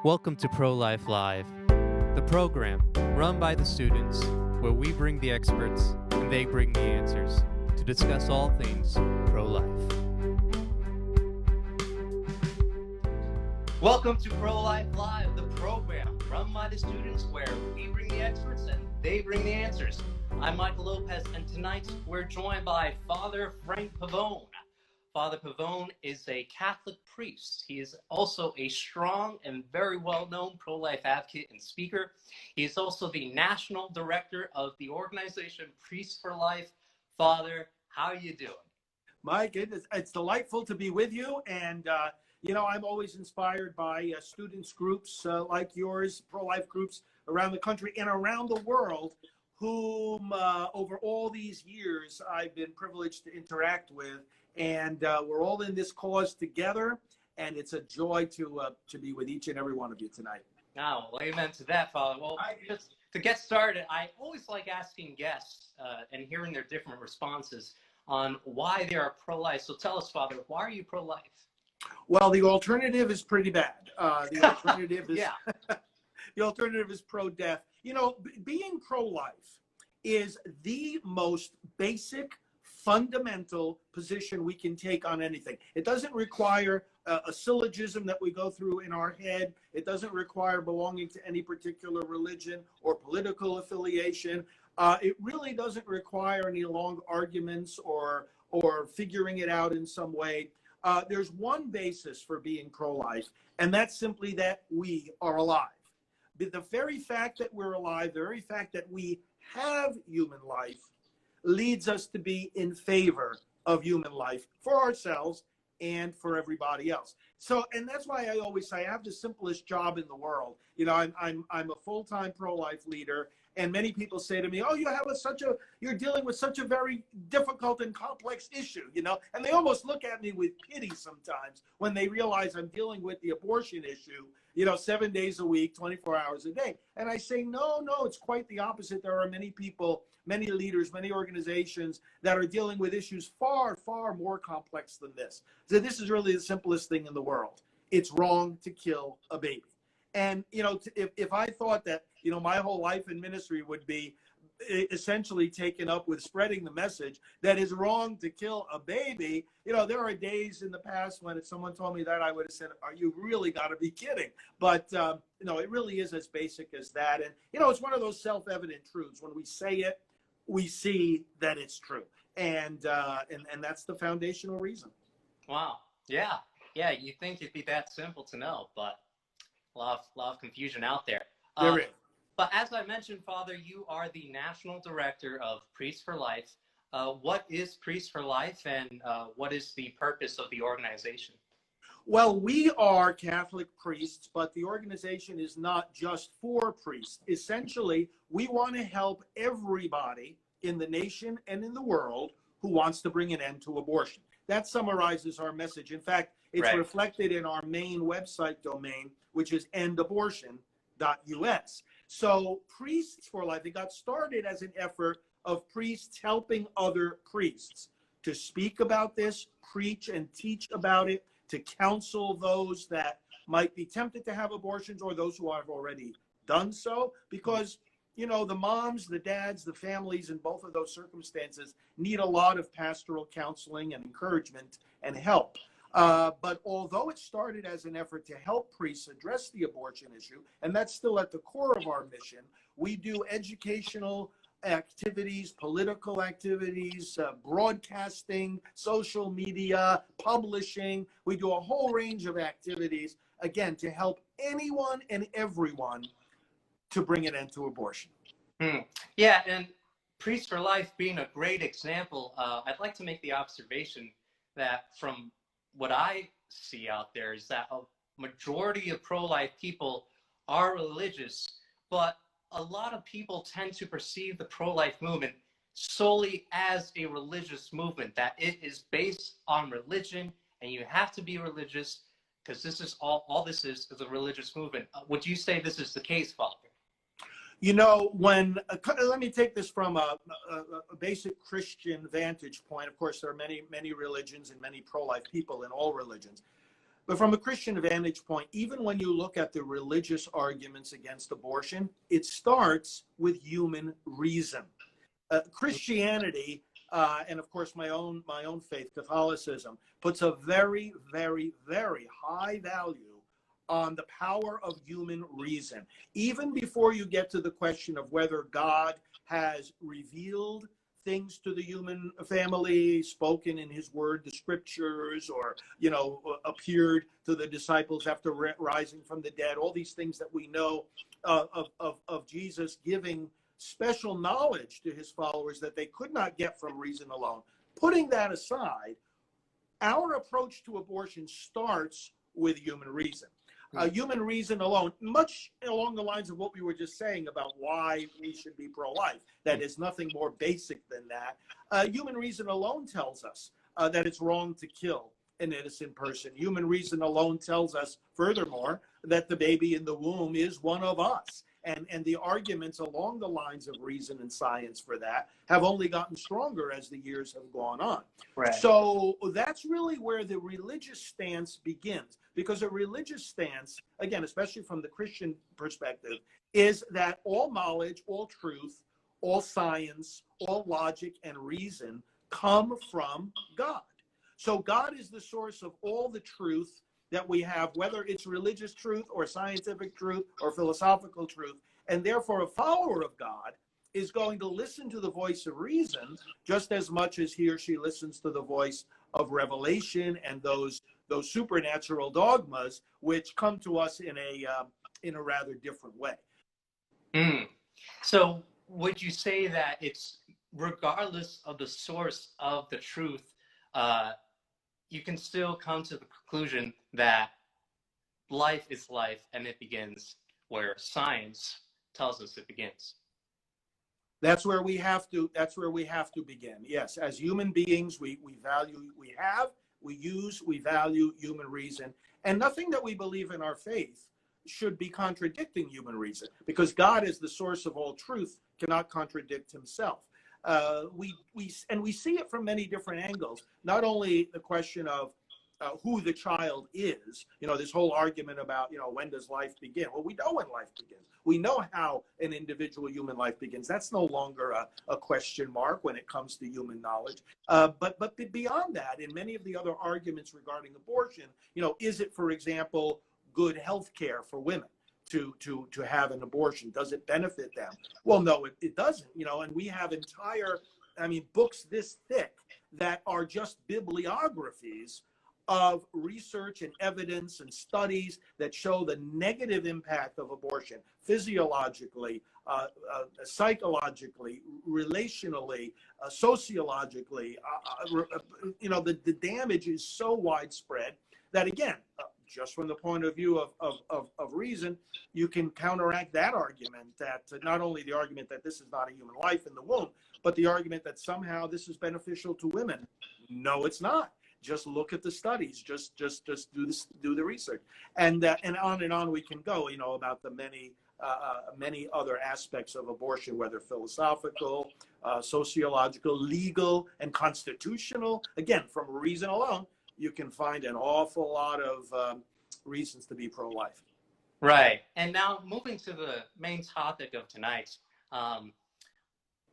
Welcome to Pro-Life Live, the program run by the students where we bring the experts and they bring the answers to discuss all things pro-life. Welcome to Pro-Life Live, the program run by the students where we bring the experts and they bring the answers. I'm Michael Lopez, and tonight we're joined by Father Frank Pavone. Father Pavone is a Catholic priest. He is also a strong and very well-known pro-life advocate and speaker. He is also the National Director of the organization Priests for Life. Father, how are you doing? Mike, it's delightful to be with you. And, I'm always inspired by students groups like yours, pro-life groups around the country and around the world, whom over all these years I've been privileged to interact with. And we're all in this cause together, and it's a joy to be with each and every one of you tonight. Oh, well, amen to that, Father. Well, just to get started, I always like asking guests and hearing their different responses on why they are pro-life. So tell us, Father, why are you pro-life? Well, the alternative is pretty bad. The alternative is the alternative is pro-death. Being pro-life is the most basic, fundamental position we can take on anything. It doesn't require a syllogism that we go through in our head. It doesn't require belonging to any particular religion or political affiliation. It really doesn't require any long arguments or figuring it out in some way. There's one basis for being pro-life, and that's simply that we are alive. The very fact that we're alive, the very fact that we have human life, leads us to be in favor of human life for ourselves and for everybody else. So, and that's why I always say I have the simplest job in the world. I'm a full-time pro-life leader, and many people say to me, "Oh, you're dealing with such a very difficult and complex issue," and they almost look at me with pity sometimes when they realize I'm dealing with the abortion issue, 7 days a week, 24 hours a day. And I say, no, it's quite the opposite. There are many people, many leaders, many organizations that are dealing with issues far, far more complex than this. So this is really the simplest thing in the world. It's wrong to kill a baby. And, if I thought that, my whole life in ministry would be essentially taken up with spreading the message that is wrong to kill a baby, there are days in the past when if someone told me that, I would have said, "Are you really got to be kidding?" But, it really is as basic as that. And, it's one of those self-evident truths. When we say it, we see that it's true. And that's the foundational reason. Wow. Yeah. You'd think it'd be that simple to know, but a lot of confusion out there. There is. But as I mentioned, Father, you are the National Director of Priests for Life. What is Priests for Life, and what is the purpose of the organization? Well, we are Catholic priests, but the organization is not just for priests. Essentially, we want to help everybody in the nation and in the world who wants to bring an end to abortion. That summarizes our message. In fact, it's reflected in our main website domain, which is endabortion.us. So Priests for Life, it got started as an effort of priests helping other priests to speak about this, preach and teach about it, to counsel those that might be tempted to have abortions or those who have already done so. Because, the moms, the dads, the families in both of those circumstances need a lot of pastoral counseling and encouragement and help. But although it started as an effort to help priests address the abortion issue, and that's still at the core of our mission, we do educational activities, political activities, broadcasting, social media, publishing. We do a whole range of activities, again, to help anyone and everyone to bring an end to abortion. Yeah, and Priests for Life being a great example, I'd like to make the observation that from what I see out there is that a majority of pro-life people are religious, but a lot of people tend to perceive the pro-life movement solely as a religious movement, that it is based on religion and you have to be religious because this is all this is a religious movement. Would you say this is the case, Father? Let me take this from a basic Christian vantage point. Of course, there are many religions and many pro-life people in all religions. But from a Christian vantage point, even when you look at the religious arguments against abortion, it starts with human reason. Christianity, and of course my own faith, Catholicism, puts a very, very, very high value on the power of human reason. Even before you get to the question of whether God has revealed things to the human family, spoken in his word, the scriptures, or, appeared to the disciples after rising from the dead, all these things that we know of Jesus giving special knowledge to his followers that they could not get from reason alone. Putting that aside, our approach to abortion starts with human reason. Human reason alone, much along the lines of what we were just saying about why we should be pro-life. That is nothing more basic than that. Human reason alone tells us that it's wrong to kill an innocent person. Human reason alone tells us, furthermore, that the baby in the womb is one of us. And the arguments along the lines of reason and science for that have only gotten stronger as the years have gone on. Right. So that's really where the religious stance begins. Because a religious stance, again, especially from the Christian perspective, is that all knowledge, all truth, all science, all logic and reason come from God. So God is the source of all the truth that we have, whether it's religious truth or scientific truth or philosophical truth. And therefore, a follower of God is going to listen to the voice of reason just as much as he or she listens to the voice of revelation and those supernatural dogmas, which come to us in a rather different way. So would you say that it's regardless of the source of the truth, you can still come to the conclusion that life is life and it begins where science tells us it begins? That's where we have to begin. Yes, as human beings, we value human reason, and nothing that we believe in our faith should be contradicting human reason, because God is the source of all truth, cannot contradict himself. We see it from many different angles. Not only the question of who the child is, this whole argument about, when does life begin? Well, we know when life begins. We know how an individual human life begins. That's no longer a question mark when it comes to human knowledge. But beyond that, in many of the other arguments regarding abortion, is it, for example, good health care for women to have an abortion? Does it benefit them? Well, no, it doesn't, and we have books this thick that are just bibliographies of research and evidence and studies that show the negative impact of abortion physiologically, psychologically, relationally, sociologically. The damage is so widespread that, again, just from the point of view of reason, you can counteract that argument, that not only the argument that this is not a human life in the womb, but the argument that somehow this is beneficial to women. No, it's not. Just look at the studies. Just do the research, and on we can go. About the many other aspects of abortion, whether philosophical, sociological, legal, and constitutional. Again, from reason alone, you can find an awful lot of reasons to be pro-life. Right. And now moving to the main topic of tonight.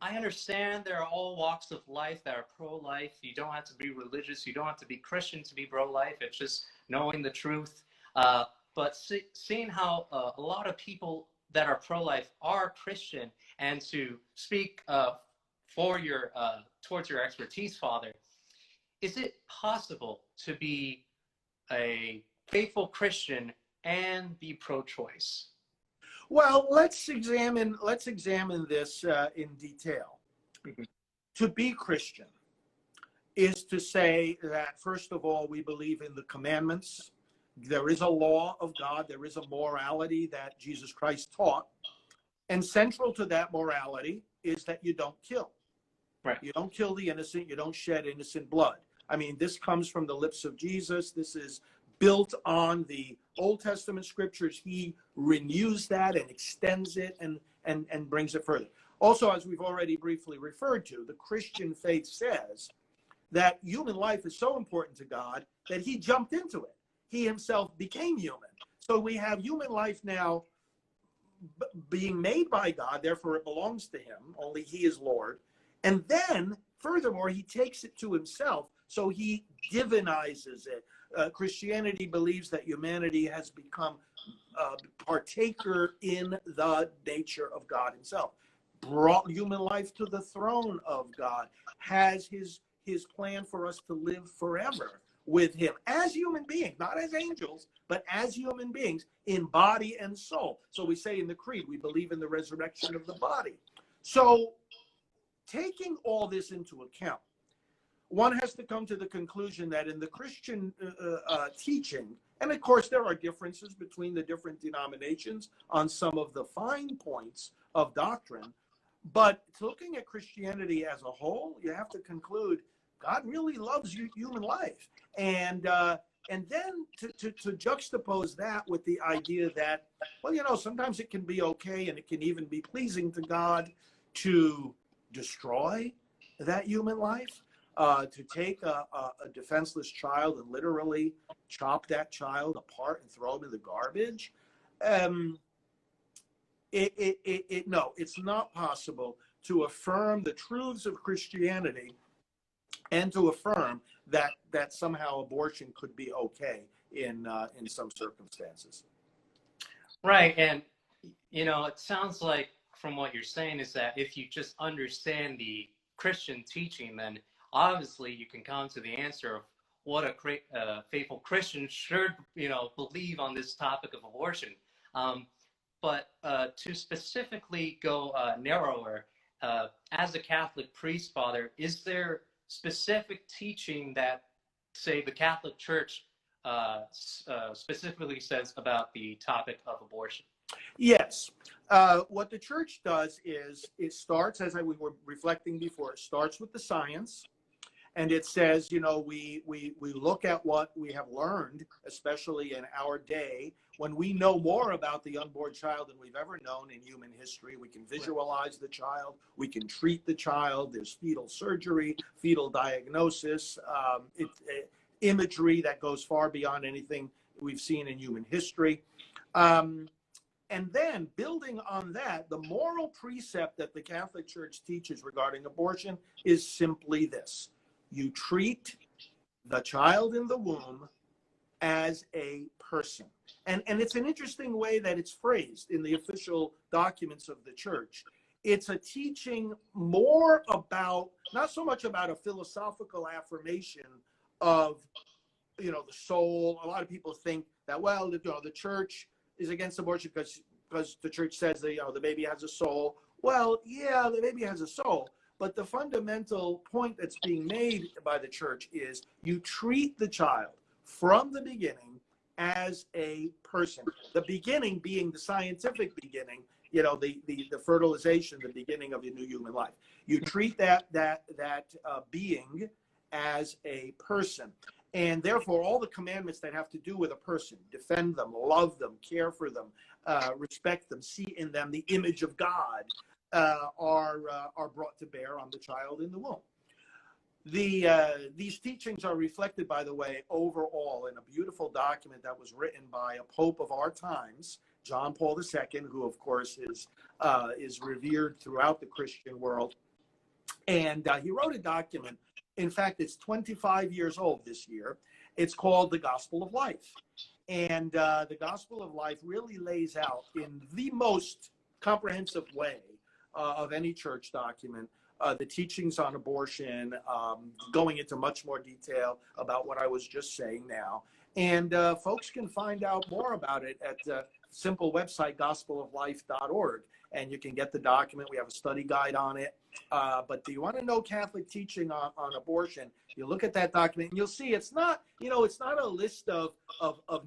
I understand there are all walks of life that are pro-life. You don't have to be religious. You don't have to be Christian to be pro-life. It's just knowing the truth. But seeing how a lot of people that are pro-life are Christian, and to speak towards your expertise, Father, is it possible to be a faithful Christian and be pro-choice? Well, let's examine this in detail. Mm-hmm. To be Christian is to say that, first of all, we believe in the commandments. There is a law of God. There is a morality that Jesus Christ taught. And central to that morality is that you don't kill. Right. You don't kill the innocent. You don't shed innocent blood. This comes from the lips of Jesus. This is built on the Old Testament scriptures. He renews that and extends it and brings it further. Also, as we've already briefly referred to, the Christian faith says that human life is so important to God that he jumped into it. he himself became human. So we have human life now being made by God, therefore it belongs to him, only he is Lord. And then, furthermore, he takes it to himself, so he divinizes it. Christianity believes that humanity has become a partaker in the nature of God himself, brought human life to the throne of God, has his plan for us to live forever with him as human beings, not as angels, but as human beings in body and soul. So we say in the creed, we believe in the resurrection of the body. So taking all this into account, one has to come to the conclusion that in the Christian teaching, and of course there are differences between the different denominations on some of the fine points of doctrine, but looking at Christianity as a whole, you have to conclude God really loves human life. And then to juxtapose that with the idea that, well, you know, sometimes it can be okay and it can even be pleasing to God to destroy that human life, to take a defenseless child and literally chop that child apart and throw him in the garbage. No, it's not possible to affirm the truths of Christianity and to affirm that somehow abortion could be okay in some circumstances. Right, and you know, it sounds like from what you're saying is that if you just understand the Christian teaching, then obviously you can come to the answer of what a faithful Christian should, you know, believe on this topic of abortion. But to specifically go narrower, as a Catholic priest, Father, is there specific teaching that, say, the Catholic Church specifically says about the topic of abortion? Yes. What the church does is it starts, as we were reflecting before, it starts with the science. And it says, you know, we look at what we have learned, especially in our day, when we know more about the unborn child than we've ever known in human history. We can visualize the child. We can treat the child. There's fetal surgery, fetal diagnosis, imagery that goes far beyond anything we've seen in human history. And then building on that, the moral precept that the Catholic Church teaches regarding abortion is simply this. You treat the child in the womb as a person. And it's an interesting way that it's phrased in the official documents of the church. It's a teaching more about, not so much about a philosophical affirmation of, you know, the soul. A lot of people think that, well, you know, the church is against abortion because the church says that, you know, the baby has a soul. Well, yeah, the baby has a soul. But the fundamental point that's being made by the church is you treat the child from the beginning as a person. The beginning being the scientific beginning, you know, the fertilization, the beginning of a new human life. You treat that being as a person. And therefore, all the commandments that have to do with a person, defend them, love them, care for them, respect them, see in them the image of God, are brought to bear on the child in the womb. These teachings are reflected, by the way, overall in a beautiful document that was written by a pope of our times, John Paul II, who of course is revered throughout the Christian world. And he wrote a document. In fact, it's 25 years old this year. It's called The Gospel of Life. And the Gospel of Life really lays out in the most comprehensive way of any church document the teachings on abortion, going into much more detail about what I was just saying now. And folks can find out more about it at the simple website, gospeloflife.org. And you can get the document. We have a study guide on it. But do you want to know Catholic teaching on abortion? You look at that document and you'll see it's not, you know, it's not a list of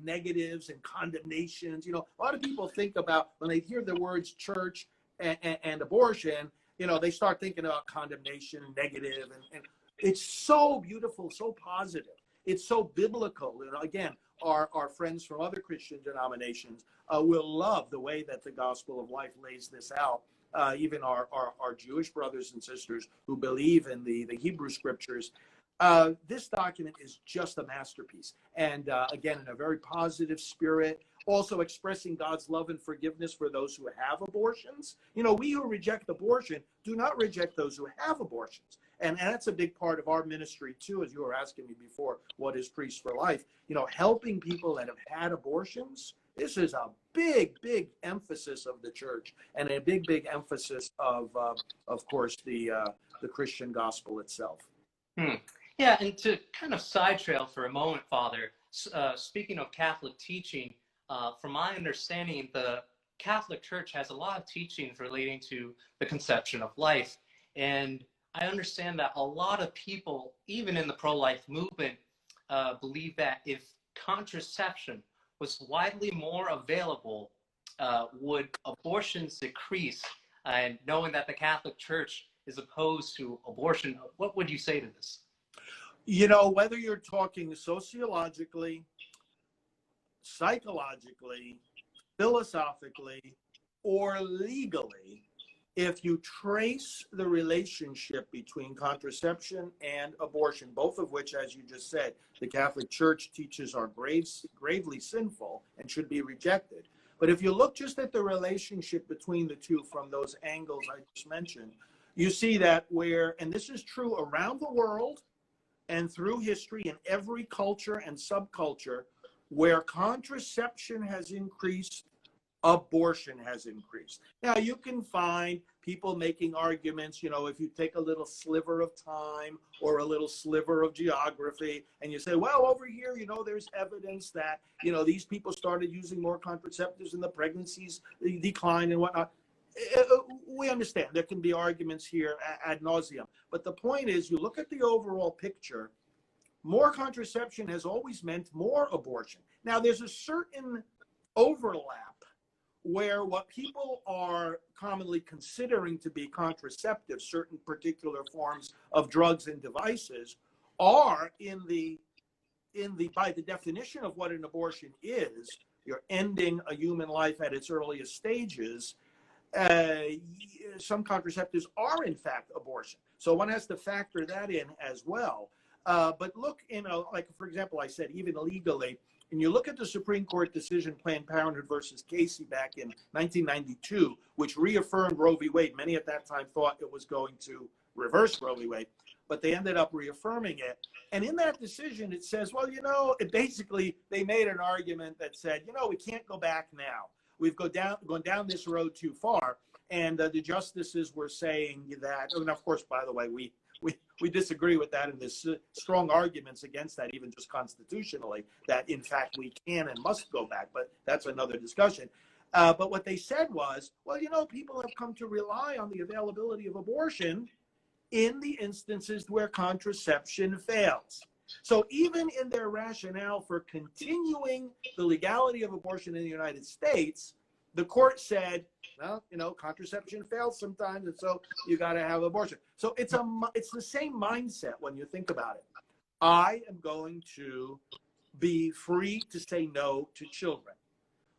negatives and condemnations. You know, a lot of people think about when they hear the words church and abortion, you know, they start thinking about condemnation, negative, and it's so beautiful, so positive. It's so biblical. You know, again, our friends from other Christian denominations will love the way that the Gospel of Life lays this out. Even our Jewish brothers and sisters who believe in the Hebrew scriptures, This document is just a masterpiece. And again, in a very positive spirit, also expressing God's love and forgiveness for those who have abortions. You know, we who reject abortion do not reject those who have abortions. And that's a big part of our ministry, too, as you were asking me before, what is Priests for Life? You know, helping people that have had abortions. This is a big, big emphasis of the church, and a big, big emphasis of course, the Christian gospel itself. Yeah, and to kind of side trail for a moment, Father, speaking of Catholic teaching, from my understanding, the Catholic Church has a lot of teachings relating to the conception of life. And I understand that a lot of people, even in the pro-life movement, believe that if contraception was widely more available, would abortions decrease? And knowing that the Catholic Church is opposed to abortion, what would you say to this? You know, whether you're talking sociologically, psychologically, philosophically, or legally, if you trace the relationship between contraception and abortion, both of which, as you just said, the Catholic Church teaches are gravely sinful and should be rejected. But if you look just at the relationship between the two from those angles I just mentioned, you see that where, and this is true around the world and through history in every culture and subculture, where contraception has increased, abortion has increased. Now, you can find people making arguments, you know, if you take a little sliver of time or a little sliver of geography and you say, well, over here, you know, there's evidence that, you know, these people started using more contraceptives and the pregnancies declined and whatnot. We understand there can be arguments here ad nauseum. But the point is, you look at the overall picture, more contraception has always meant more abortion. Now, there's a certain overlap where what people are commonly considering to be contraceptive, certain particular forms of drugs and devices, are by the definition of what an abortion is, you're ending a human life at its earliest stages. Some contraceptives are in fact abortion. So one has to factor that in as well. But look, like, for example, I said, even legally, and you look at the Supreme Court decision, Planned Parenthood versus Casey back in 1992, which reaffirmed Roe v. Wade. Many at that time thought it was going to reverse Roe v. Wade, but they ended up reaffirming it. And in that decision, it says, well, you know, they made an argument that said, you know, we can't go back now. We've gone down this road too far. And the justices were saying that, and of course, by the way, we disagree with that, and there's strong arguments against that, even just constitutionally, that in fact we can and must go back, but that's another discussion. But what they said was, well, you know, people have come to rely on the availability of abortion in the instances where contraception fails. So even in their rationale for continuing the legality of abortion in the United States, the court said, well, you know, contraception fails sometimes, and so you got to have abortion. So it's the same mindset when you think about it. I am going to be free to say no to children.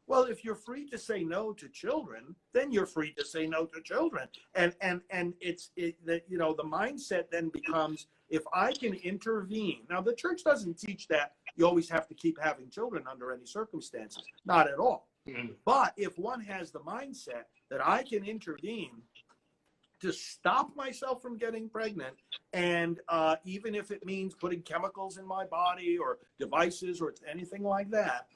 Well, if you're free to say no to children, then you're free to say no to children. And you know, the mindset then becomes, if I can intervene. Now, the church doesn't teach that you always have to keep having children under any circumstances. Not at all. But if one has the mindset that I can intervene to stop myself from getting pregnant, and even if it means putting chemicals in my body or devices or anything like that,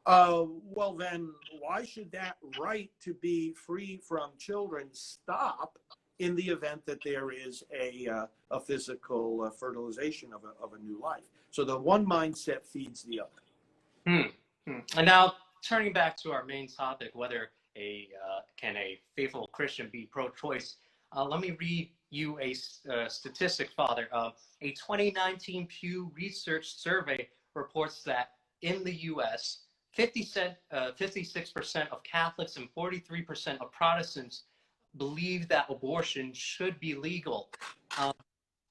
well, then why should that right to be free from children stop in the event that there is a physical fertilization of a new life? So the one mindset feeds the other. And now, turning back to our main topic, whether can a faithful Christian be pro-choice? Let me read you a statistic, Father. A 2019 Pew Research survey reports that in the U.S., 56% of Catholics and 43% of Protestants believe that abortion should be legal.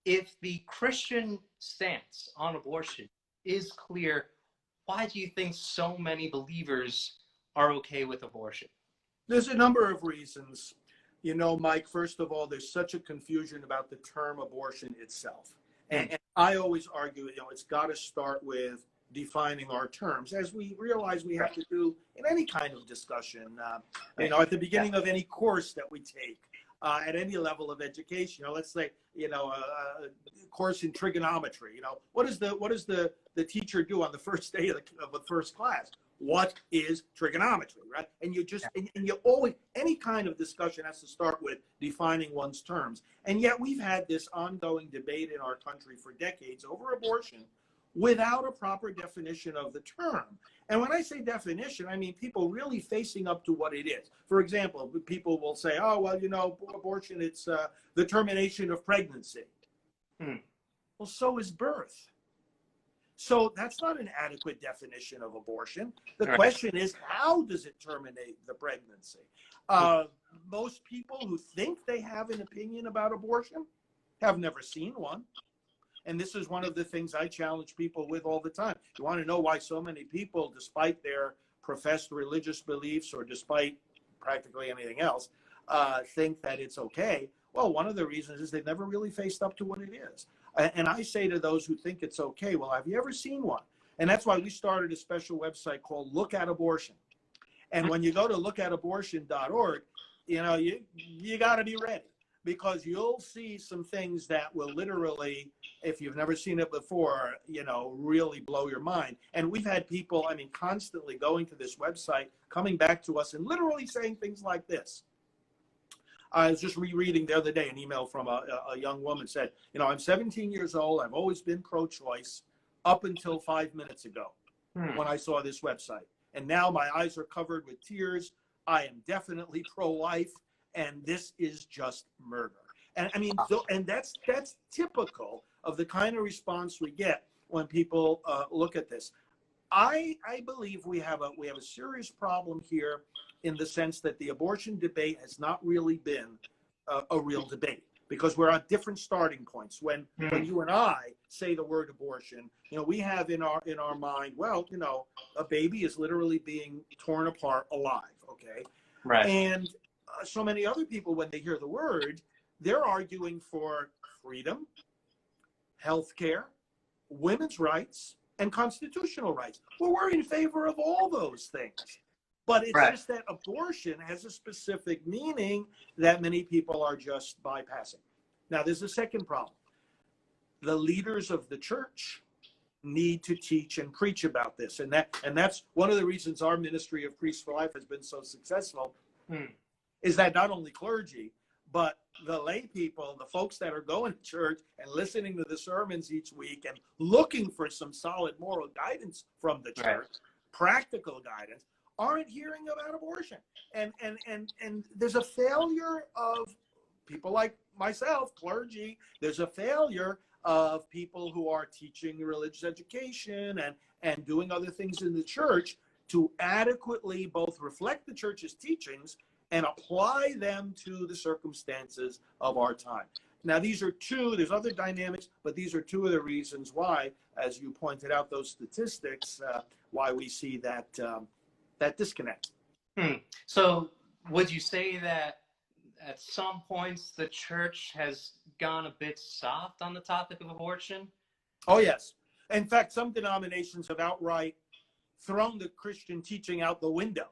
If the Christian stance on abortion is clear, why do you think so many believers are okay with abortion? There's a number of reasons. You know, Mike, first of all, there's such a confusion about the term abortion itself. And I always argue, it's got to start with defining our terms, as we realize we have to do in any kind of discussion. At the beginning of any course that we take, at any level of education, let's say, a course in trigonometry. What does the teacher do on the first day of the first class? What is trigonometry, right? And you always, any kind of discussion has to start with defining one's terms. And yet we've had this ongoing debate in our country for decades over abortion without a proper definition of the term. And when I say definition, I mean people really facing up to what it is. For example, people will say, oh, well, abortion, it's the termination of pregnancy. Well, so is birth. So that's not an adequate definition of abortion. The question is, how does it terminate the pregnancy? Most people who think they have an opinion about abortion have never seen one. And this is one of the things I challenge people with all the time. You want to know why so many people, despite their professed religious beliefs or despite practically anything else, think that it's okay? Well, one of the reasons is they've never really faced up to what it is. And I say to those who think it's okay, well, have you ever seen one? And that's why we started a special website called Look at Abortion. And when you go to lookatabortion.org, you got to be ready, because you'll see some things that will literally, if you've never seen it before, really blow your mind. And we've had people, constantly going to this website, coming back to us and literally saying things like this. I was just rereading the other day an email from a young woman said, I'm 17 years old. I've always been pro-choice up until 5 minutes ago when I saw this website. And now my eyes are covered with tears. I am definitely pro-life. And this is just murder. And and that's typical of the kind of response we get when people look at this. I believe we have a serious problem here, in the sense that the abortion debate has not really been a real debate, because we're at different starting points. When you and I say the word abortion, we have in our mind, well, a baby is literally being torn apart alive, okay? Right. And so many other people, when they hear the word, they're arguing for freedom, health care, women's rights, and constitutional rights. Well, we're in favor of all those things. But it's just that abortion has a specific meaning that many people are just bypassing. Now, there's a second problem. The leaders of the church need to teach and preach about this. And that's one of the reasons our ministry of Priests for Life has been so successful, is that not only clergy, but the lay people, the folks that are going to church and listening to the sermons each week and looking for some solid moral guidance from the church, practical guidance, aren't hearing about abortion. And there's a failure of people like myself, clergy. There's a failure of people who are teaching religious education and doing other things in the church to adequately both reflect the church's teachings and apply them to the circumstances of our time. Now, these are there's other dynamics, but these are two of the reasons why, as you pointed out, those statistics, why we see that disconnect. So would you say that at some points the church has gone a bit soft on the topic of abortion? Oh, yes. In fact, some denominations have outright thrown the Christian teaching out the window.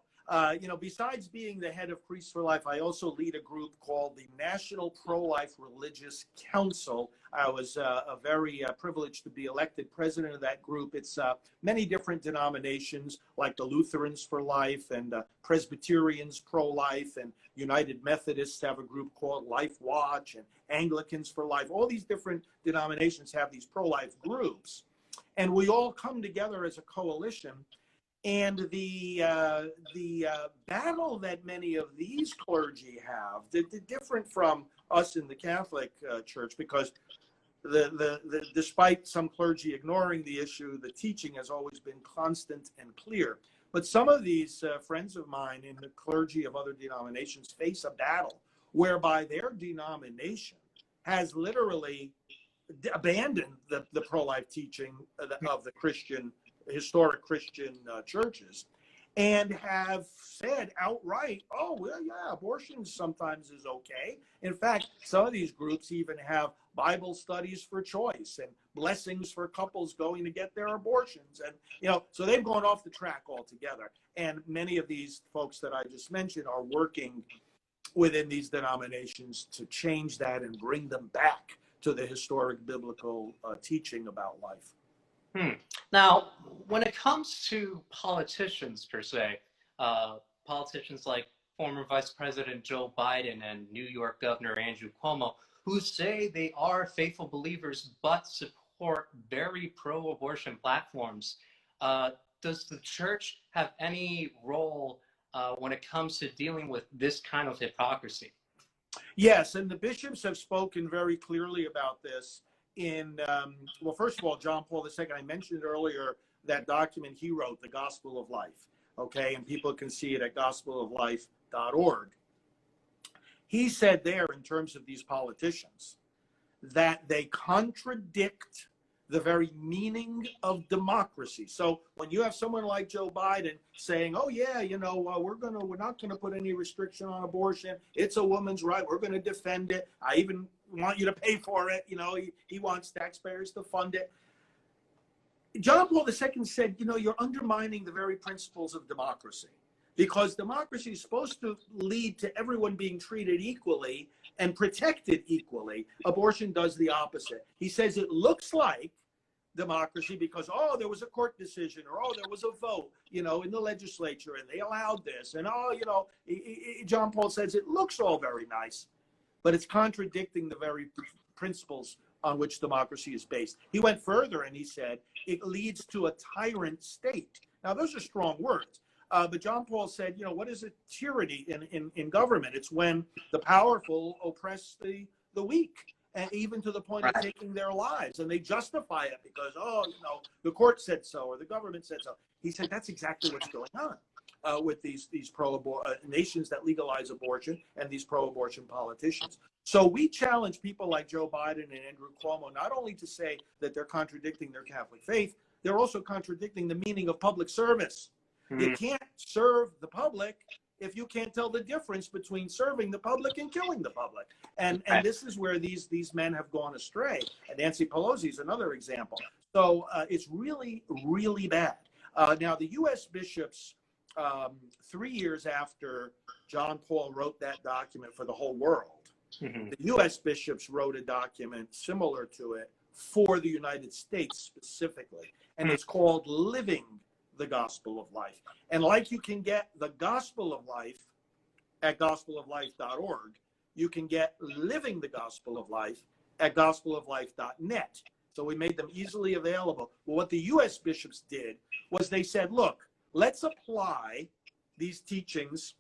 Besides being the head of Priests for Life, I also lead a group called the National Pro-Life Religious Council. I was very privileged to be elected president of that group. It's many different denominations, like the Lutherans for Life and Presbyterians Pro-Life, and United Methodists have a group called Life Watch, and Anglicans for Life. All these different denominations have these pro-life groups. And we all come together as a coalition. And the battle that many of these clergy have, different from us in the Catholic Church, because despite some clergy ignoring the issue, the teaching has always been constant and clear. But some of these friends of mine in the clergy of other denominations face a battle whereby their denomination has literally abandoned the pro-life teaching of the historic Christian churches, and have said outright, oh, well, yeah, abortion sometimes is okay. In fact, some of these groups even have Bible studies for choice and blessings for couples going to get their abortions. And, so they've gone off the track altogether. And many of these folks that I just mentioned are working within these denominations to change that and bring them back to the historic biblical teaching about life. Now, when it comes to politicians per se, politicians like former Vice President Joe Biden and New York Governor Andrew Cuomo, who say they are faithful believers but support very pro-abortion platforms, does the church have any role when it comes to dealing with this kind of hypocrisy? Yes, and the bishops have spoken very clearly about this in, well, first of all, John Paul II, I mentioned earlier that document he wrote, The Gospel of Life, okay, and people can see it at gospeloflife.org. He said there, in terms of these politicians, that they contradict the very meaning of democracy. So when you have someone like Joe Biden saying, oh yeah, we're not gonna put any restriction on abortion. It's a woman's right. We're gonna defend it. I even want you to pay for it. He wants taxpayers to fund it. John Paul II said, you're undermining the very principles of democracy, because democracy is supposed to lead to everyone being treated equally and protected equally. Abortion does the opposite. He says it looks like democracy because, oh, there was a court decision, or, oh, there was a vote, in the legislature, and they allowed this. And, oh, John Paul says it looks all very nice, but it's contradicting the very principles on which democracy is based. He went further and he said it leads to a tyrant state. Now, those are strong words. But John Paul said, what is a tyranny in government? It's when the powerful oppress the weak, and even to the point of taking their lives. And they justify it because, the court said so, or the government said so. He said that's exactly what's going on with these nations that legalize abortion and these pro-abortion politicians. So we challenge people like Joe Biden and Andrew Cuomo not only to say that they're contradicting their Catholic faith, they're also contradicting the meaning of public service. You can't serve the public if you can't tell the difference between serving the public and killing the public. And this is where these men have gone astray. And Nancy Pelosi is another example. So it's really, really bad. Now, the U.S. bishops, 3 years after John Paul wrote that document for the whole world, the U.S. bishops wrote a document similar to it for the United States specifically. And it's called Living the Gospel of Life. And like you can get the Gospel of Life at gospeloflife.org, you can get Living the Gospel of Life at gospeloflife.net. So we made them easily available. Well, what the U.S. bishops did was they said, look, let's apply these teachings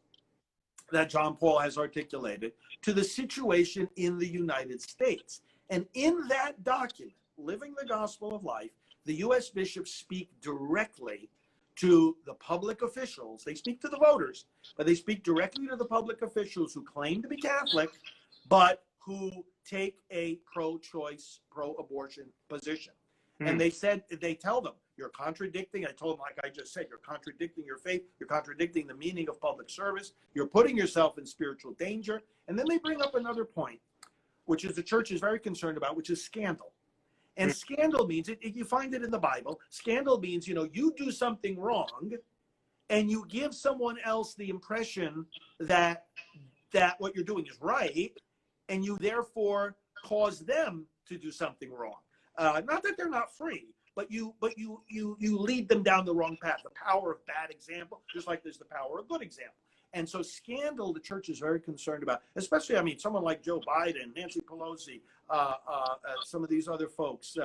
that John Paul has articulated to the situation in the United States. And in that document, Living the Gospel of Life, the U.S. bishops speak directly to the public officials. They speak to the voters, but they speak directly to the public officials who claim to be Catholic, but who take a pro-choice, pro-abortion position. And they tell them, you're contradicting, I told them, like I just said, you're contradicting your faith, you're contradicting the meaning of public service, you're putting yourself in spiritual danger. And then they bring up another point, which is the church is very concerned about, which is scandal. And scandal means, you find it in the Bible, scandal means, you do something wrong and you give someone else the impression that what you're doing is right, and you therefore cause them to do something wrong. Not that they're not free, but you lead them down the wrong path. The power of bad example, just like there's the power of good example. And so scandal, the church is very concerned about, especially, someone like Joe Biden, Nancy Pelosi, some of these other folks,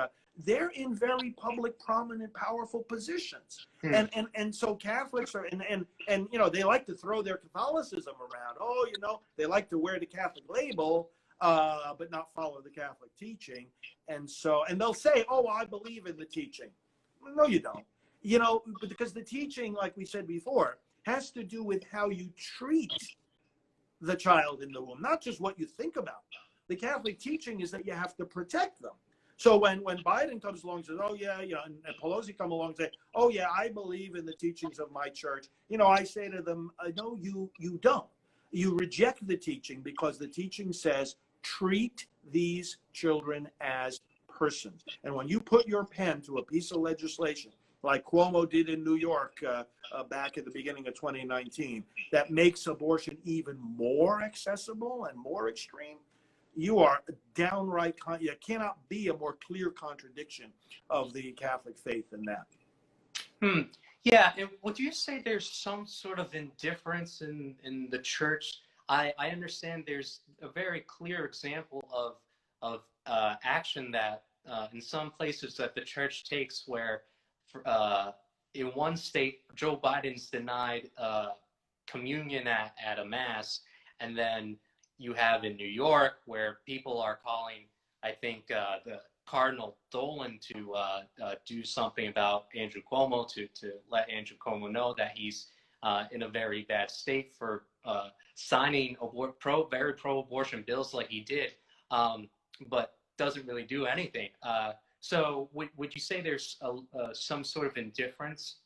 they're in very public, prominent, powerful positions. And so Catholics are, and they like to throw their Catholicism around. Oh, they like to wear the Catholic label, but not follow the Catholic teaching. And they'll say, oh, I believe in the teaching. No, you don't. Because the teaching, like we said before, has to do with how you treat the child in the womb, not just what you think about. The Catholic teaching is that you have to protect them. So when Biden comes along and says, oh, yeah, and Pelosi come along and say, oh, yeah, I believe in the teachings of my church, I say to them, no, you don't. You reject the teaching because the teaching says treat these children as persons. And when you put your pen to a piece of legislation, like Cuomo did in New York back at the beginning of 2019, that makes abortion even more accessible and more extreme, you are downright, you cannot be a more clear contradiction of the Catholic faith than that. Yeah, and would you say there's some sort of indifference in the church? I understand there's a very clear example of action that in some places that the church takes where in one state, Joe Biden's denied communion at a mass, and then you have in New York where people are calling, I think, the Cardinal Dolan to do something about Andrew Cuomo, to let Andrew Cuomo know that he's in a very bad state for signing very pro-abortion bills like he did, but doesn't really do anything. So would you say there's some sort of indifference?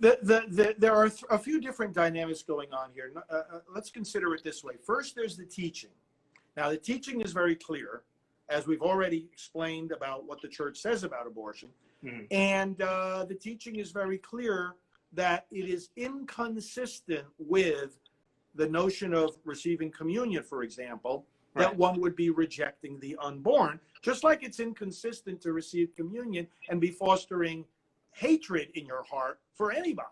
There are a few different dynamics going on here. Let's consider it this way. First, there's the teaching. Now, the teaching is very clear, as we've already explained about what the church says about abortion. Mm-hmm. And the teaching is very clear that it is inconsistent with the notion of receiving communion, for example, right, that one would be rejecting the unborn, just like it's inconsistent to receive communion and be fostering hatred in your heart for anybody.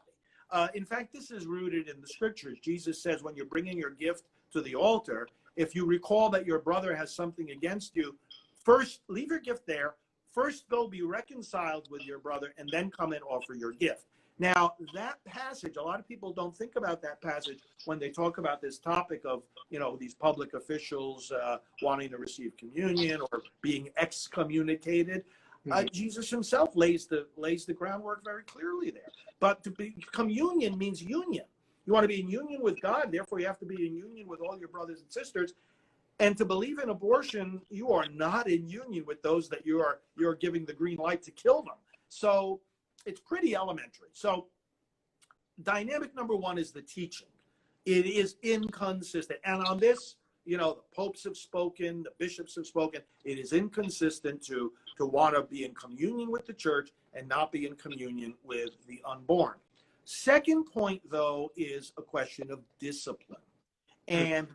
In fact, this is rooted in the scriptures. Jesus says when you're bringing your gift to the altar, if you recall that your brother has something against you, first leave your gift there, first go be reconciled with your brother, and then come and offer your gift. Now, that passage, a lot of people don't think about that passage when they talk about this topic of, these public officials wanting to receive communion or being excommunicated. Jesus himself lays the groundwork very clearly there. But communion means union. You want to be in union with God, therefore you have to be in union with all your brothers and sisters. And to believe in abortion, you are not in union with those that you're giving the green light to kill them. So it's pretty elementary. So dynamic number one is the teaching. It is inconsistent. And on this, the popes have spoken, the bishops have spoken. It is inconsistent to want to be in communion with the church and not be in communion with the unborn. Second point, though, is a question of discipline. And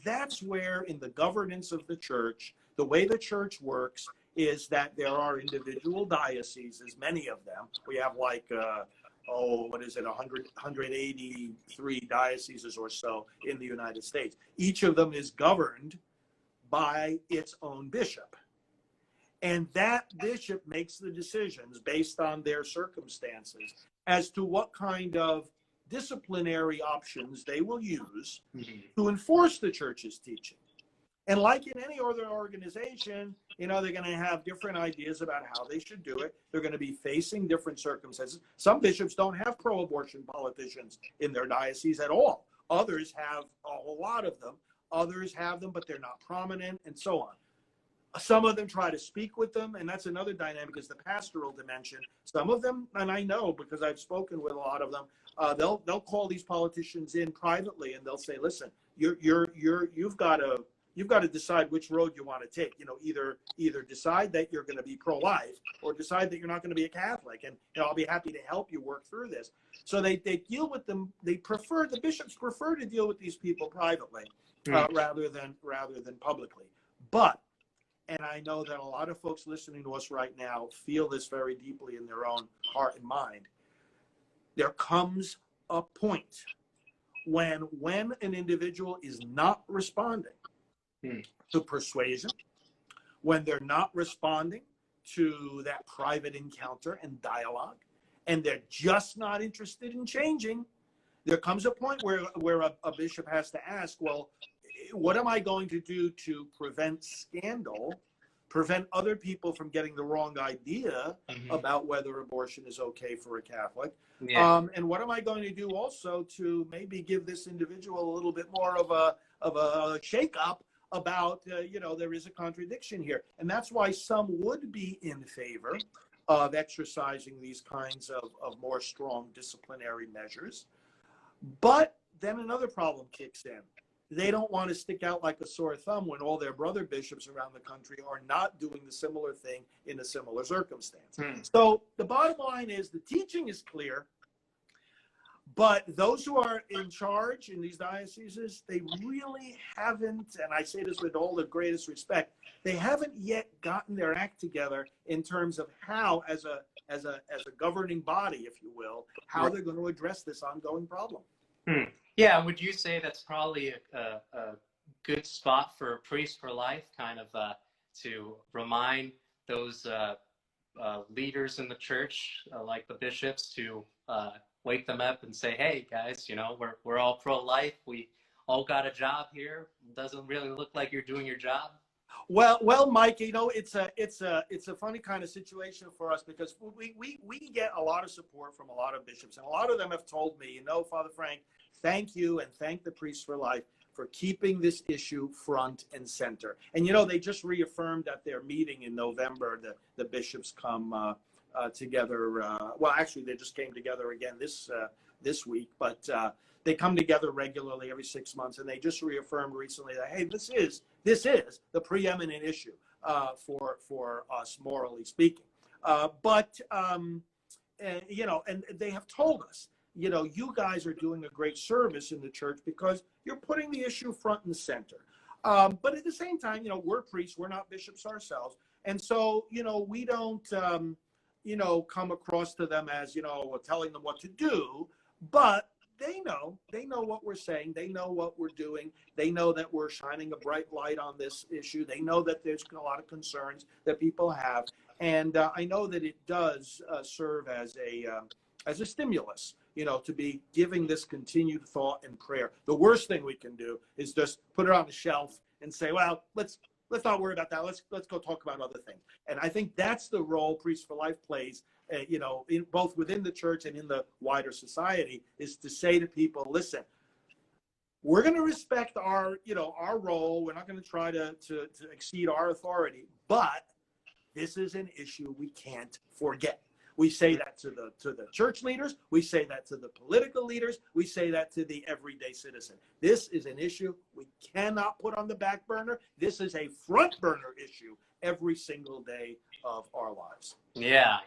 that's where in the governance of the church, the way the church works is that there are individual dioceses, many of them. We have 183 dioceses or so in the United States. Each of them is governed by its own bishop. And that bishop makes the decisions based on their circumstances as to what kind of disciplinary options they will use to enforce the church's teaching. And like in any other organization, they're going to have different ideas about how they should do it. They're going to be facing different circumstances. Some bishops don't have pro-abortion politicians in their diocese at all. Others have a whole lot of them. Others have them, but they're not prominent, and so on. Some of them try to speak with them, and that's another dynamic, is the pastoral dimension. Some of them, and I know because I've spoken with a lot of them, they'll call these politicians in privately, and they'll say, "Listen, you've got to decide which road you want to take. Either decide that you're going to be pro-life, or decide that you're not going to be a Catholic. And I'll be happy to help you work through this." So they deal with them. The bishops prefer to deal with these people privately rather than publicly. But, and I know that a lot of folks listening to us right now feel this very deeply in their own heart and mind. There comes a point when an individual is not responding to persuasion, when they're not responding to that private encounter and dialogue, and they're just not interested in changing, there comes a point where a bishop has to ask, well, what am I going to do to prevent scandal, prevent other people from getting the wrong idea about whether abortion is okay for a Catholic? Yeah. And what am I going to do also to maybe give this individual a little bit more of a shake-up about, there is a contradiction here. And that's why some would be in favor of exercising these kinds of more strong disciplinary measures. But then another problem kicks in. They don't want to stick out like a sore thumb when all their brother bishops around the country are not doing the similar thing in a similar circumstance. So the bottom line is the teaching is clear, but those who are in charge in these dioceses, they really haven't, and I say this with all the greatest respect, they haven't yet gotten their act together in terms of how, as a governing body, if you will, how they're going to address this ongoing problem. Yeah, would you say that's probably a good spot for a priest for life, kind of to remind those leaders in the church, like the bishops, to wake them up and say, hey, guys, we're all pro-life. We all got a job here. It doesn't really look like you're doing your job. Well, Mike, it's a funny kind of situation for us because we get a lot of support from a lot of bishops, and a lot of them have told me, Father Frank, thank you and thank the Priests for Life for keeping this issue front and center. And they just reaffirmed at their meeting in November that the bishops come together. Well, actually, they just came together again this week, but they come together regularly every 6 months, and they just reaffirmed recently that, hey, this is the preeminent issue for us, morally speaking. And they have told us, you guys are doing a great service in the church because you're putting the issue front and center. But at the same time, we're priests, we're not bishops ourselves, and so we don't come across to them as telling them what to do, but they know what we're saying. They know what we're doing. They know that we're shining a bright light on this issue. They know that there's a lot of concerns that people have. And I know that it does serve as a stimulus, to be giving this continued thought and prayer. The worst thing we can do is just put it on the shelf and say, well, let's not worry about that. Let's go talk about other things. And I think that's the role Priests for Life plays, in both within the church and in the wider society, is to say to people, listen, we're going to respect our role. We're not going to try to exceed our authority, but this is an issue we can't forget. We say that to the church leaders. We say that to the political leaders. We say that to the everyday citizen. This is an issue we cannot put on the back burner. This is a front burner issue every single day of our lives. Yeah.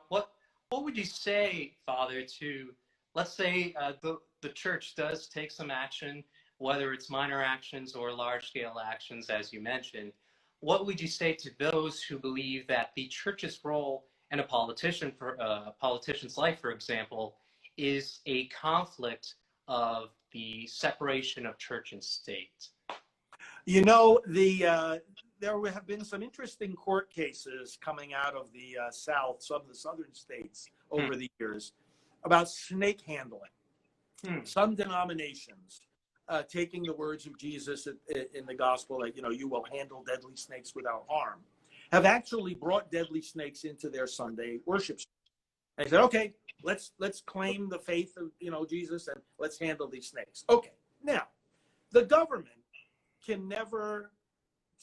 What would you say, Father, to, let's say the church does take some action, whether it's minor actions or large-scale actions, as you mentioned. What would you say to those who believe that the church's role in a politician's life, for example, is a conflict of the separation of church and state? There have been some interesting court cases coming out of the some of the southern states over the years about snake handling. Some denominations taking the words of Jesus in the gospel that, you will handle deadly snakes without harm, have actually brought deadly snakes into their Sunday worship. And they said, okay, let's claim the faith of Jesus and let's handle these snakes. Okay, now the government can never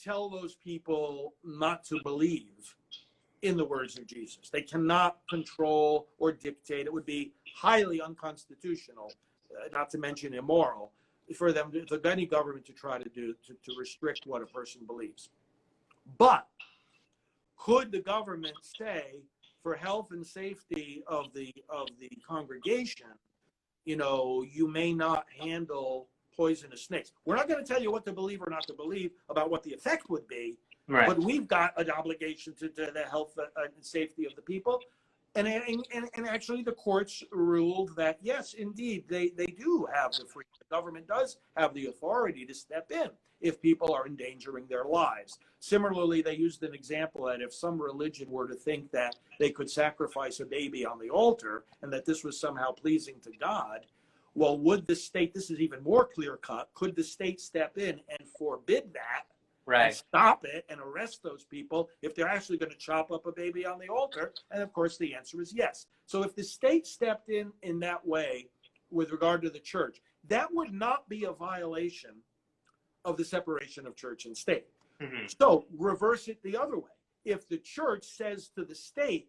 tell those people not to believe in the words of Jesus. They cannot control or dictate. It would be highly unconstitutional, not to mention immoral, for any government to try to restrict what a person believes. But could the government say, for health and safety of the congregation, you may not handle poisonous snakes? We're not going to tell you what to believe or not to believe about what the effect would be, right, but we've got an obligation to the health and safety of the people. And actually the courts ruled that, yes, indeed, they do have the freedom. The government does have the authority to step in if people are endangering their lives. Similarly, they used an example that if some religion were to think that they could sacrifice a baby on the altar and that this was somehow pleasing to God, well, would the state, this is even more clear cut, could the state step in and forbid that? Right. And stop it and arrest those people if they're actually going to chop up a baby on the altar? And of course, the answer is yes. So if the state stepped in that way with regard to the church, that would not be a violation of the separation of church and state. Mm-hmm. So reverse it the other way. If the church says to the state,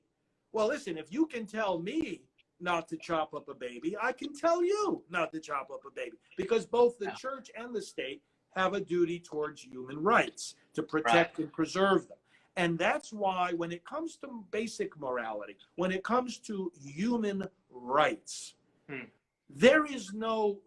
well, listen, if you can tell me not to chop up a baby, I can tell you not to chop up a baby, because both the church and the state have a duty towards human rights to protect and preserve them. And that's why when it comes to basic morality, when it comes to human rights, there is no,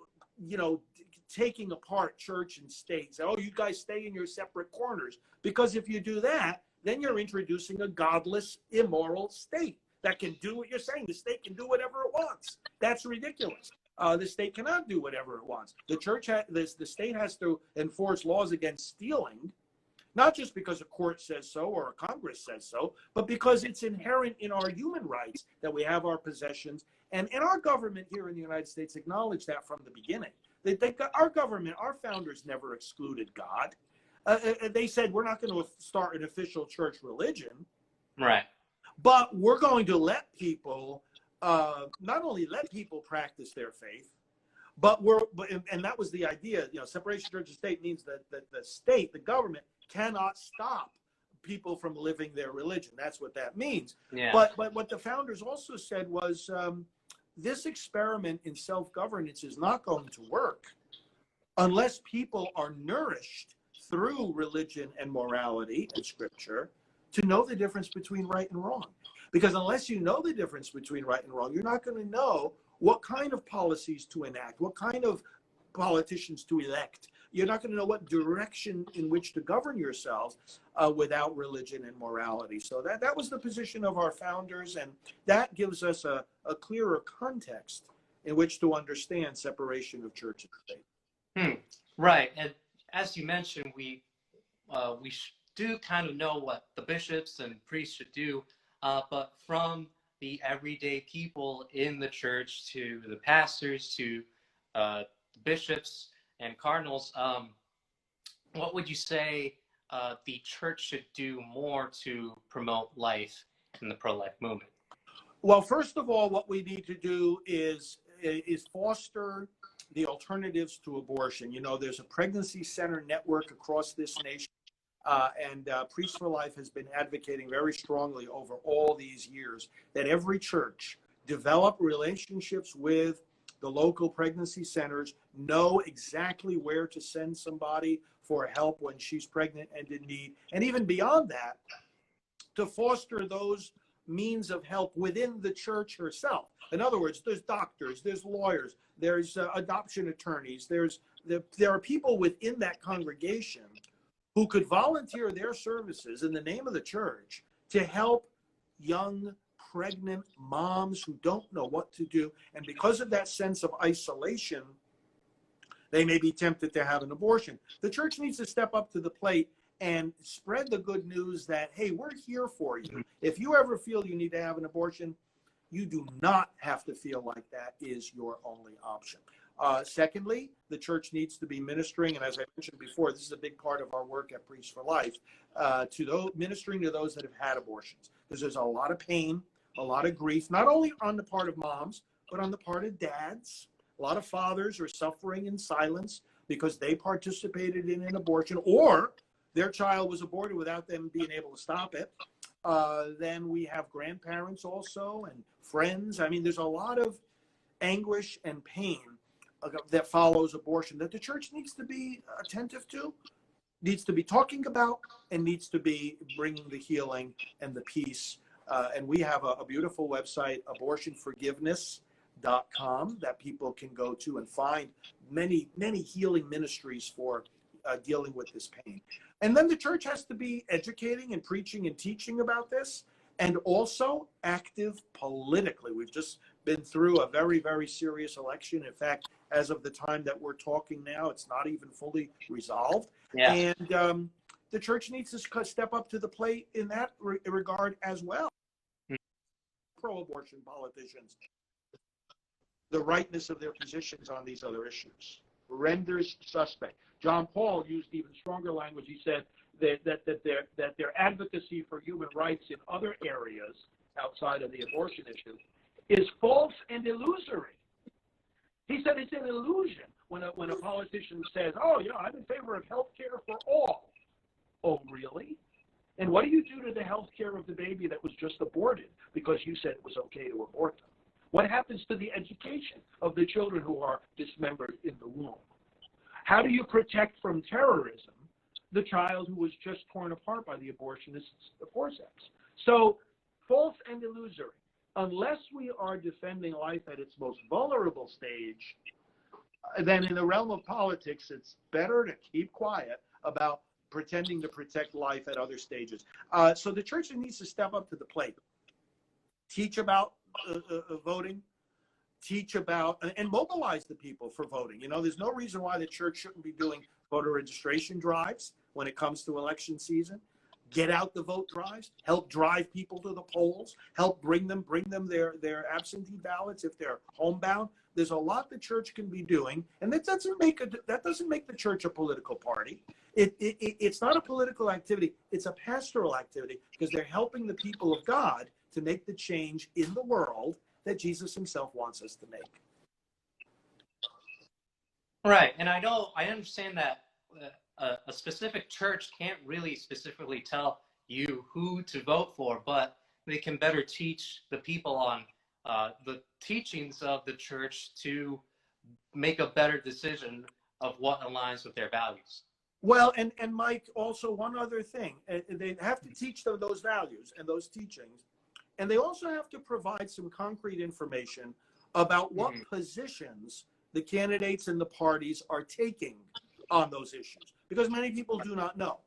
taking apart church and state. Say, oh, you guys stay in your separate corners. Because if you do that, then you're introducing a godless, immoral state that can do what you're saying. The state can do whatever it wants. That's ridiculous. The state cannot do whatever it wants. The state has to enforce laws against stealing, not just because a court says so or a Congress says so, but because it's inherent in our human rights that we have our possessions. And our government here in the United States acknowledged that from the beginning. Our government, our founders never excluded God. They said, we're not going to start an official church religion. Right. But we're going to let people, not only let people practice their faith, and that was the idea, separation of church and state means that the state, the government, cannot stop people from living their religion. That's what that means. Yeah. But what the founders also said was, this experiment in self-governance is not going to work unless people are nourished through religion and morality and scripture to know the difference between right and wrong. Because unless you know the difference between right and wrong, you're not going to know what kind of policies to enact, what kind of politicians to elect. You're not going to know what direction in which to govern yourselves without religion and morality. So that was the position of our founders, and that gives us a clearer context in which to understand separation of church and state. Right, and as you mentioned, we do kind of know what the bishops and priests should do, but from the everyday people in the church to the pastors to bishops and cardinals, what would you say the church should do more to promote life in the pro-life movement? Well, first of all, what we need to do is foster the alternatives to abortion. There's a pregnancy center network across this nation, and Priests for Life has been advocating very strongly over all these years that every church develop relationships with the local pregnancy centers, know exactly where to send somebody for help when she's pregnant and in need. And even beyond that, to foster those means of help within the church herself. In other words, there's doctors, there's lawyers, there's adoption attorneys, there are people within that congregation who could volunteer their services in the name of the church to help young pregnant moms who don't know what to do. And because of that sense of isolation, they may be tempted to have an abortion. The church needs to step up to the plate and spread the good news that, hey, we're here for you. If you ever feel you need to have an abortion, you do not have to feel like that is your only option. Secondly, the church needs to be ministering, and as I mentioned before, this is a big part of our work at Priests for Life, ministering to those that have had abortions. Because there's a lot of pain, a lot of grief, not only on the part of moms, but on the part of dads. A lot of fathers are suffering in silence because they participated in an abortion, or their child was aborted without them being able to stop it. Then we have grandparents also and friends. I mean, there's a lot of anguish and pain that follows abortion that the church needs to be attentive to, needs to be talking about, and needs to be bringing the healing and the peace. And we have a beautiful website, abortionforgiveness.com, that people can go to and find many, many healing ministries for dealing with this pain. And then the church has to be educating and preaching and teaching about this, and also active politically. We've just been through a very, very serious election. In fact, as of the time that we're talking now, it's not even fully resolved. Yeah. And the church needs to step up to the plate in that regard as well. Pro-abortion politicians, the rightness of their positions on these other issues renders suspect. John Paul used even stronger language. He said that their advocacy for human rights in other areas outside of the abortion issue is false and illusory. He said it's an illusion when when a politician says, "Oh, I'm in favor of health care for all." Oh, really? And what do you do to the health care of the baby that was just aborted because you said it was okay to abort them? What happens to the education of the children who are dismembered in the womb? How do you protect from terrorism the child who was just torn apart by the abortionists' forceps? So, false and illusory. Unless we are defending life at its most vulnerable stage, then in the realm of politics, it's better to keep quiet about pretending to protect life at other stages. So the church needs to step up to the plate. Teach about voting, teach about, and mobilize the people for voting. There's no reason why the church shouldn't be doing voter registration drives when it comes to election season. Get out the vote drives, help drive people to the polls, help bring them their absentee ballots if they're homebound. There's a lot the church can be doing, and that doesn't make the church a political party. It's not a political activity. It's a pastoral activity because they're helping the people of God to make the change in the world that Jesus himself wants us to make. Right, and I understand that a specific church can't really specifically tell you who to vote for, but they can better teach the people on the teachings of the church to make a better decision of what aligns with their values. Well, and Mike, also one other thing, they have to teach them those values and those teachings, and they also have to provide some concrete information about what positions the candidates and the parties are taking on those issues, because many people do not know.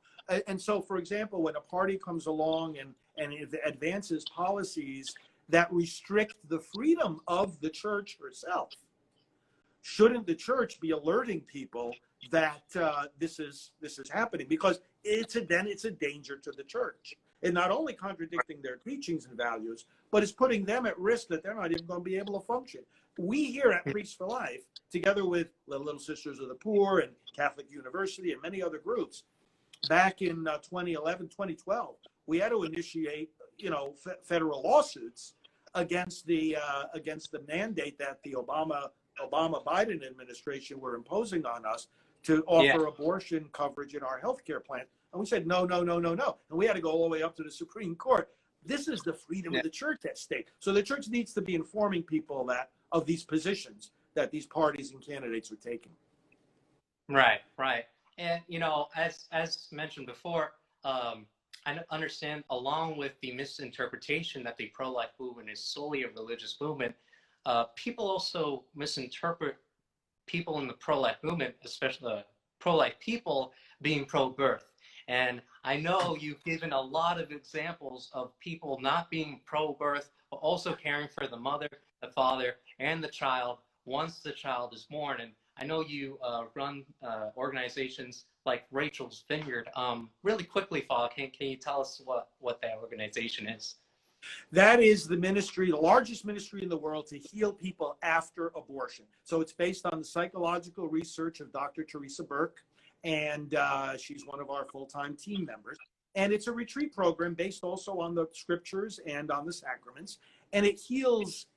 And so, for example, when a party comes along and it advances policies that restrict the freedom of the church herself, shouldn't the church be alerting people that this is happening? Because it's a danger to the church. And not only contradicting their teachings and values, but it's putting them at risk that they're not even going to be able to function. We here at Priests for Life, together with the Little Sisters of the Poor and Catholic University and many other groups, back in 2011, 2012, we had to initiate, federal lawsuits against the mandate that the Obama-Biden administration were imposing on us to offer abortion coverage in our healthcare plan. And we said, no. And we had to go all the way up to the Supreme Court. This is the freedom of the church at stake. So the church needs to be informing people of these positions that these parties and candidates are taking. Right. And, as mentioned before, I understand, along with the misinterpretation that the pro-life movement is solely a religious movement, people also misinterpret people in the pro-life movement, especially pro-life people, being pro-birth. And I know you've given a lot of examples of people not being pro-birth, but also caring for the mother, the father, and the child once the child is born. And I know you run organizations like Rachel's Vineyard. Really quickly, Father, can you tell us what that organization is? That is the ministry, the largest ministry in the world to heal people after abortion. So it's based on the psychological research of Dr. Teresa Burke, and she's one of our full-time team members. And it's a retreat program based also on the scriptures and on the sacraments. And it heals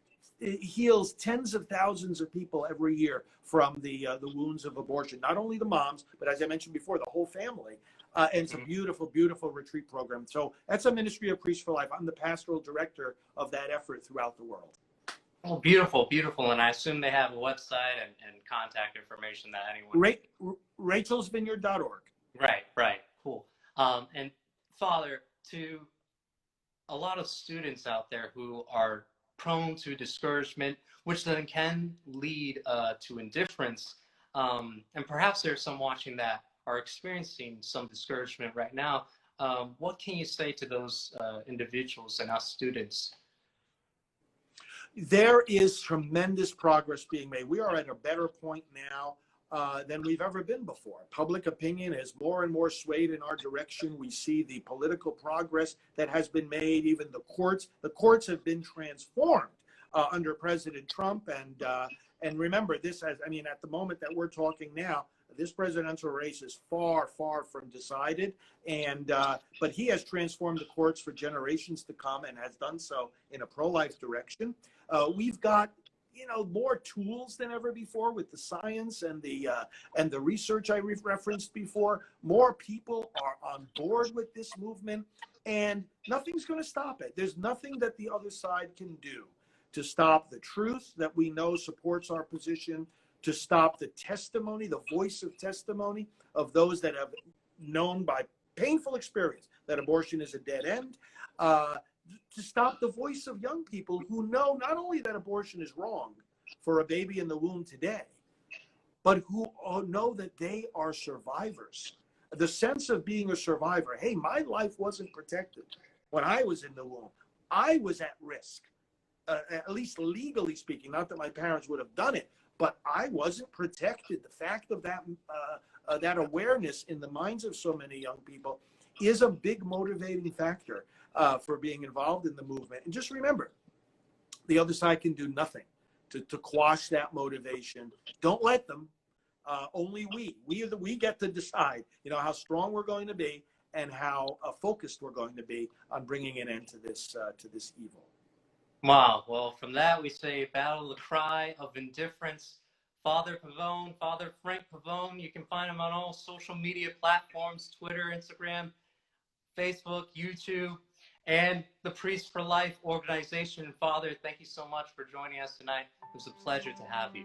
tens of thousands of people every year from the wounds of abortion. Not only the moms, but as I mentioned before, the whole family. And it's a beautiful, beautiful retreat program. So that's a ministry of Priests for Life. I'm the pastoral director of that effort throughout the world. Oh, beautiful. And I assume they have a website and contact information that anyone... rachelsvineyard.org. Right. Cool. And Father, to a lot of students out there who are prone to discouragement, which then can lead to indifference, and perhaps there's some watching that are experiencing some discouragement right now, what can you say to those individuals and us students? There is tremendous progress being made. We are at a better point now than we've ever been before. Public opinion is more and more swayed in our direction. We see the political progress that has been made. Even the courts have been transformed under President Trump. And remember, at the moment that we're talking now, this presidential race is far, far from decided. But he has transformed the courts for generations to come and has done so in a pro-life direction. We've got more tools than ever before with the science and the research I referenced before. More people are on board with this movement, and nothing's going to stop it. There's nothing that the other side can do to stop the truth that we know supports our position, to stop the testimony, the voice of testimony of those that have known by painful experience that abortion is a dead end, to stop the voice of young people who know not only that abortion is wrong for a baby in the womb today, but who know that they are survivors. The sense of being a survivor. Hey, my life wasn't protected when I was in the womb. I was at risk, at least legally speaking. Not that my parents would have done it, but I wasn't protected. The fact of that awareness in the minds of so many young people is a big motivating factor for being involved in the movement. And just remember, the other side can do nothing to quash that motivation. Don't let them. Only we get to decide, how strong we're going to be and how focused we're going to be on bringing an end to this evil. Wow. Well, from that we say battle the cry of indifference. Father Pavone, Father Frank Pavone. You can find him on all social media platforms: Twitter, Instagram, Facebook, YouTube, and the Priest for Life organization. Father, thank you so much for joining us tonight. It was a pleasure to have you.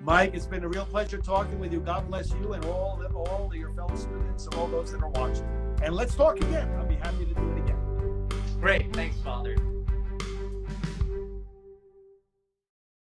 Mike, it's been a real pleasure talking with you. God bless you and all of your fellow students and all those that are watching. And let's talk again. I'll be happy to do it again. Great. Thanks, Father.